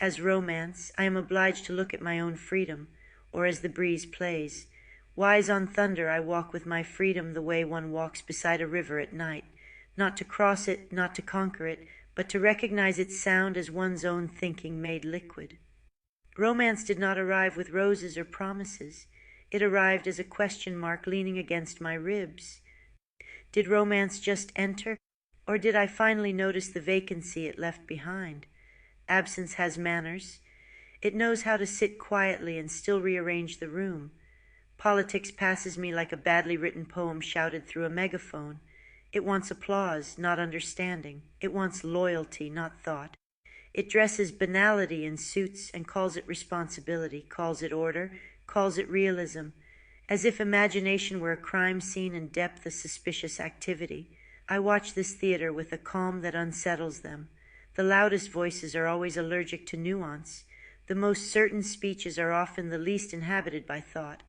As romance, I am obliged to look at my own freedom, or as the breeze plays. Wise on thunder, I walk with my freedom the way one walks beside a river at night, not to cross it, not to conquer it, but to recognize its sound as one's own thinking made liquid. Romance did not arrive with roses or promises. It arrived as a question mark leaning against my ribs. Did romance just enter, or did I finally notice the vacancy it left behind? Absence has manners. It knows how to sit quietly and still rearrange the room. Politics passes me like a badly written poem shouted through a megaphone. It wants applause, not understanding. It wants loyalty, not thought. It dresses banality in suits and calls it responsibility, calls it order, calls it realism, as if imagination were a crime scene and depth a suspicious activity. I watch this theater with a calm that unsettles them. The loudest voices are always allergic to nuance. The most certain speeches are often the least inhabited by thought.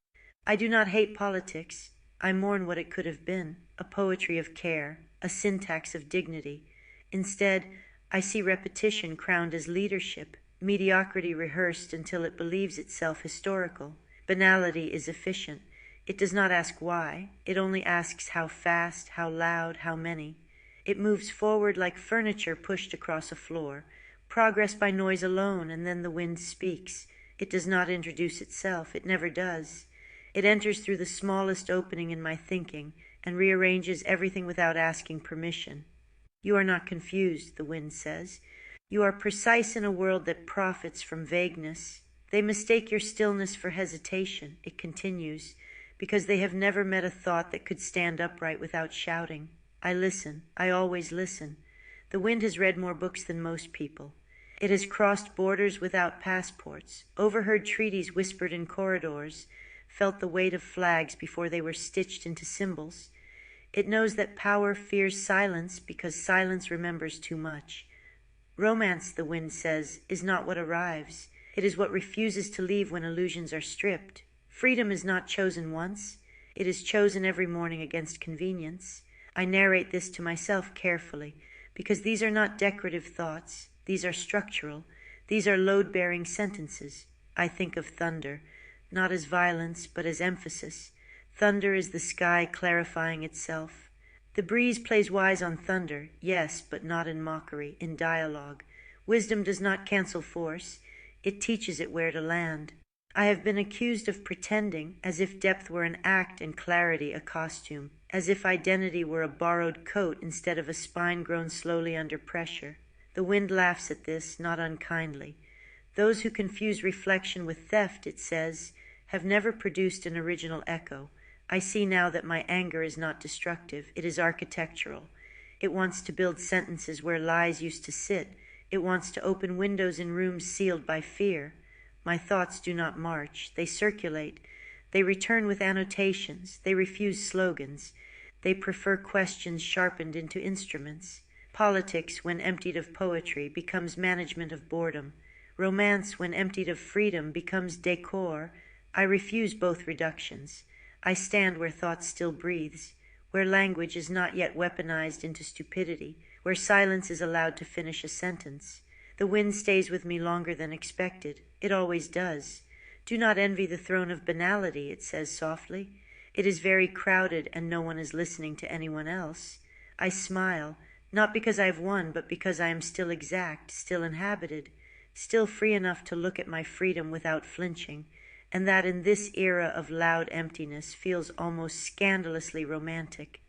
I do not hate politics. I mourn what it could have been, a poetry of care, a syntax of dignity. Instead, I see repetition crowned as leadership, mediocrity rehearsed until it believes itself historical. Banality is efficient. It does not ask why. It only asks how fast, how loud, how many. It moves forward like furniture pushed across a floor. Progress by noise alone, and then the wind speaks. It does not introduce itself. It never does. It enters through the smallest opening in my thinking and rearranges everything without asking permission. You are not confused, the wind says. You are precise in a world that profits from vagueness. They mistake your stillness for hesitation, it continues, because they have never met a thought that could stand upright without shouting. I listen. I always listen. The wind has read more books than most people. It has crossed borders without passports, overheard treaties whispered in corridors, felt the weight of flags before they were stitched into symbols. It knows that power fears silence because silence remembers too much. Romance, the wind says, is not what arrives. It is what refuses to leave when illusions are stripped. Freedom is not chosen once. It is chosen every morning against convenience. I narrate this to myself carefully, because these are not decorative thoughts. These are structural. These are load-bearing sentences. I think of thunder, not as violence, but as emphasis. Thunder is the sky clarifying itself. The breeze plays wise on thunder, yes, but not in mockery, in dialogue. Wisdom does not cancel force. It teaches it where to land. I have been accused of pretending, as if depth were an act and clarity a costume, as if identity were a borrowed coat instead of a spine grown slowly under pressure. The wind laughs at this, not unkindly. Those who confuse reflection with theft, it says, have never produced an original echo. I see now that my anger is not destructive. It is architectural. It wants to build sentences where lies used to sit. It wants to open windows in rooms sealed by fear. My thoughts do not march. They circulate. They return with annotations. They refuse slogans. They prefer questions sharpened into instruments. Politics, when emptied of poetry, becomes management of boredom. Romance, when emptied of freedom, becomes decor. I refuse both reductions. I stand where thought still breathes, where language is not yet weaponized into stupidity, where silence is allowed to finish a sentence. The wind stays with me longer than expected. It always does. Do not envy the throne of banality, it says softly. It is very crowded and no one is listening to anyone else. I smile, not because I have won, but because I am still exact, still inhabited, still free enough to look at my freedom without flinching, and that in this era of loud emptiness feels almost scandalously romantic.